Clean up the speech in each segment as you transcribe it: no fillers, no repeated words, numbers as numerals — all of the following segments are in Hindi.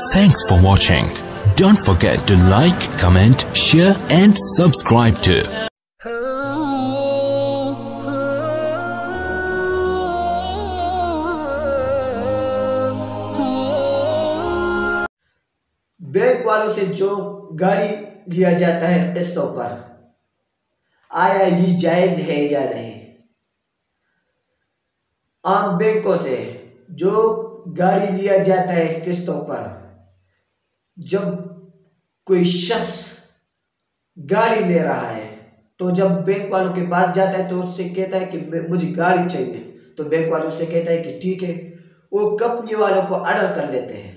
Thanks for watching. Don't forget to like, comment, share and subscribe to bank वालों से जो गाड़ी लिया जाता है किस्तों पर, आया ये जायज है या नहीं। आम बैंकों से जो गाड़ी लिया जाता है किस्तों पर, जब कोई शख्स गाड़ी ले रहा है तो जब बैंक वालों के पास जाता है तो उससे कहता है कि मुझे गाड़ी चाहिए, तो बैंक वालों से कहता है कि ठीक है। वो कंपनी वालों को ऑर्डर कर लेते हैं,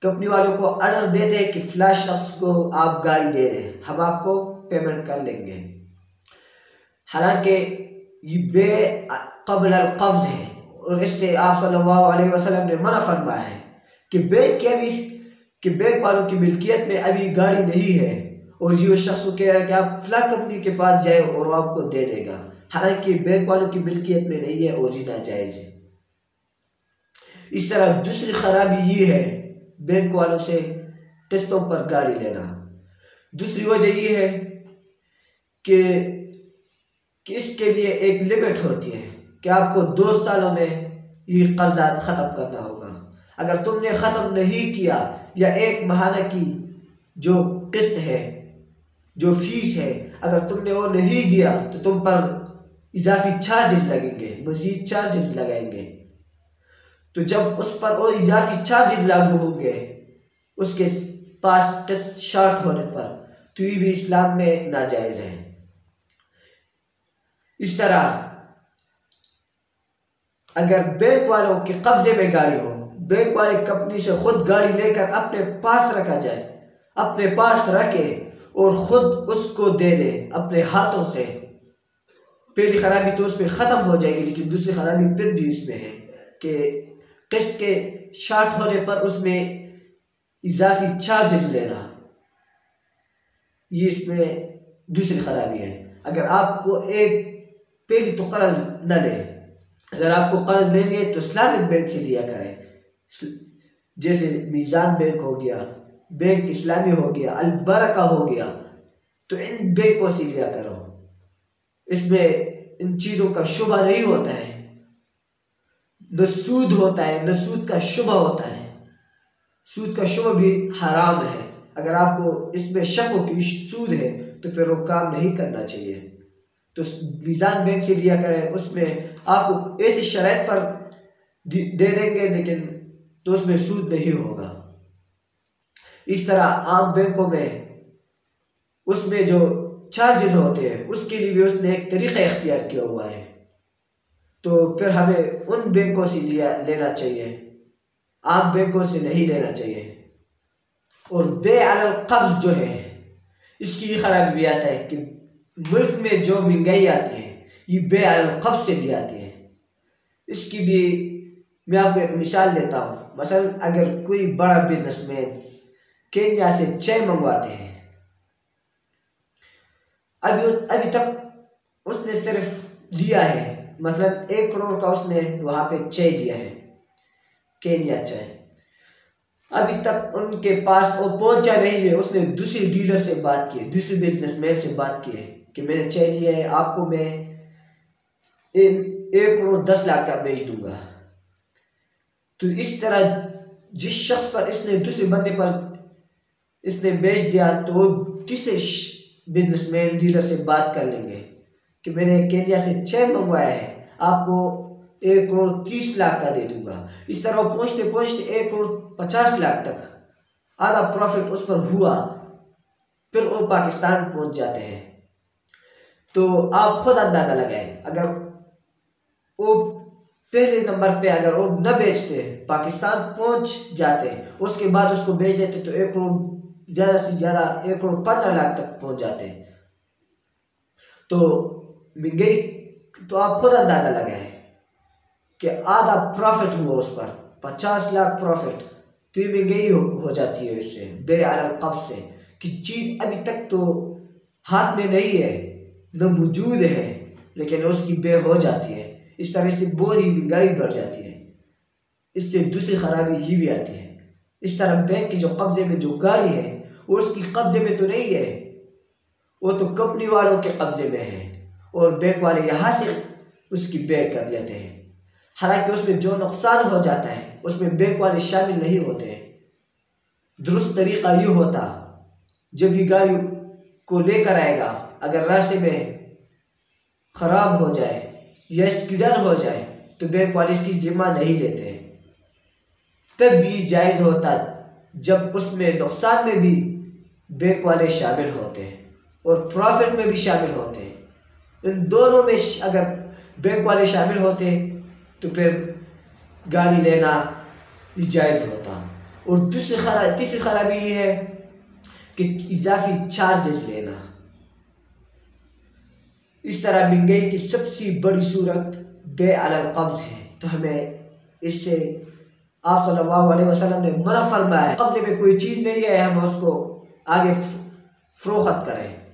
कंपनी वालों को ऑर्डर देते हैं कि फलां शख्स को आप गाड़ी दे दें, हम आपको पेमेंट कर लेंगे। हालांकि ये बे क़ब्ल अल क़ब्ज़ है और इससे आप सल्लल्लाहु अलैहि वसल्लम ने मना फरमाया है कि बैंक वालों की मिल्कियत में अभी गाड़ी नहीं है और ये शख्स को कह रहा है कि आप फलां कंपनी के पास जाए और वो आपको दे देगा, हालांकि बैंक वालों की मिल्कियत में नहीं है और ये नाजायज़ है। इस तरह दूसरी खराबी ये है बैंक वालों से किस्तों पर गाड़ी लेना। दूसरी वजह ये है कि इसके लिए एक लिमिट होती है कि आपको 2 सालों में ये कर्जा ख़त्म करना होगा। अगर तुमने ख़त्म नहीं किया या 1 महीने की जो किस्त है, जो फीस है, अगर तुमने वो नहीं दिया तो तुम पर इजाफी चार्जेस लगेंगे, मज़ीद चार्जेस लगाएंगे। तो जब उस पर वो इजाफी चार्जेस लागू होंगे उसके पास किस्त शॉर्ट होने पर, तो ये भी इस्लाम में नाजायज़ है। इस तरह अगर बैंक वालों के कब्जे में गाड़ी हो, बैंक वाले कंपनी से खुद गाड़ी लेकर अपने पास रखा जाए, अपने पास रखे और खुद उसको दे दे अपने हाथों से, पहली खराबी तो उसमें ख़त्म हो जाएगी। लेकिन दूसरी खराबी फिर भी इसमें है कि किस्त के शॉर्ट होने पर उसमें इजाफी चार्जेस लेना, ये इसमें दूसरी खराबी है। अगर आपको पहली तो कर्ज न ले, अगर आपको कर्ज ले लिए तो इस्लामिक बैंक से लिया करें, जैसे मीज़ान बैंक हो गया, बैंक इस्लामी हो गया, अल बरका हो गया, तो इन बैंकों से लिया करो। इसमें इन चीज़ों का शुबा नहीं होता है, न सूद होता है, न सूद का शुबा होता है। सूद का शुबा भी हराम है। अगर आपको इसमें शक हो कि सूद है तो फिर वो काम नहीं करना चाहिए। तो मीज़ान बैंक से लिया करें, उसमें आपको ऐसी शराइत पर दे देंगे लेकिन तो उसमें सूद नहीं होगा। इस तरह आम बैंकों में उसमें जो चार्जेस होते हैं उसके लिए भी उसने एक तरीका इख्तियार किया हुआ है, तो फिर हमें उन बैंकों से लेना चाहिए, आम बैंकों से नहीं लेना चाहिए। और बे अलल क़ब्ज़ जो है, इसकी ये खराबी भी आता है कि मुल्क में जो महंगाई आती है ये बे अलल क़ब्ज़ से भी आती है। इसकी भी मैं आपको एक मिसाल देता हूँ। मसलन अगर कोई बड़ा बिजनेसमैन केन्या से चाय मंगवाते हैं, अभी तक उसने सिर्फ लिया है, मतलब 1 करोड़ का उसने वहाँ पे चाय दिया है, केन्या चाय। अभी तक उनके पास वो पहुंचा नहीं है। उसने दूसरे डीलर से बात की, दूसरे बिजनेसमैन से बात की है कि मैंने चाय लिया है, आपको मैं 1 करोड़ 10 लाख का बेच दूंगा। तो इस तरह जिस शख्स पर इसने दूसरे बंदे पर इसने बेच दिया तो तीसरे बिजनेसमैन डीलर से बात कर लेंगे कि मैंने केन्या से चाय मंगवाया है, आपको 1 करोड़ 30 लाख का दे दूंगा। इस तरह पहुंचते पहुंचते 1 करोड़ 50 लाख तक आधा प्रॉफिट उस पर हुआ, फिर वो पाकिस्तान पहुंच जाते हैं। तो आप खुद अंदाजा लगाएं, अगर वो पहले नंबर पे अगर वो न बेचते, पाकिस्तान पहुंच जाते, उसके बाद उसको बेच देते तो 1 करोड़ ज़्यादा से ज़्यादा 1 करोड़ 15 लाख तक पहुंच जाते। तो महंगाई तो आप खुद अंदाजा लगाएं कि आधा प्रॉफिट हुआ उस पर, 50 लाख प्रॉफिट, तो ये महंगाई हो जाती है इससे, बे अलल क़ब्ज़ से, कि चीज़ अभी तक तो हाथ में नहीं है, न मौजूद है, लेकिन उसकी बे हो जाती है। इस तरह से बहुत ही महंगाई बढ़ जाती है। इससे दूसरी खराबी ये भी आती है इस तरह बैंक की जो कब्जे में जो गाड़ी है वो उसकी कब्जे में तो नहीं है, वो तो कंपनी वालों के कब्जे में है और बैंक वाले यहाँ से उसकी बेच कर लेते हैं। हालांकि उसमें जो नुकसान हो जाता है उसमें बैंक वाले शामिल नहीं होते हैं। दुरुस्त तरीका यूँ होता, जब ये गाड़ी को लेकर आएगा, अगर रास्ते में ख़राब हो जाए या एक्सीडेंट हो जाए तो बैंक वाले इसकी जिम्मा नहीं लेते। तब भी जायज़ होता जब उसमें नुकसान में भी बैंक वाले शामिल होते हैं और प्रॉफिट में भी शामिल होते हैं। इन दोनों में अगर बैंक वाले शामिल होते तो फिर गाड़ी लेना जायज़ होता। और तीसरी खराबी ये है कि इजाफी चार्जेस लेना। इस तरह महंगाई की सबसे बड़ी सूरत बे अलल कब्ज़ है, तो हमें इससे आप सल्लल्लाहु अलैहि वसल्लम ने मना फरमाया है। कब्ज़े में कोई चीज़ नहीं है हम उसको आगे फ़रोख्त करें।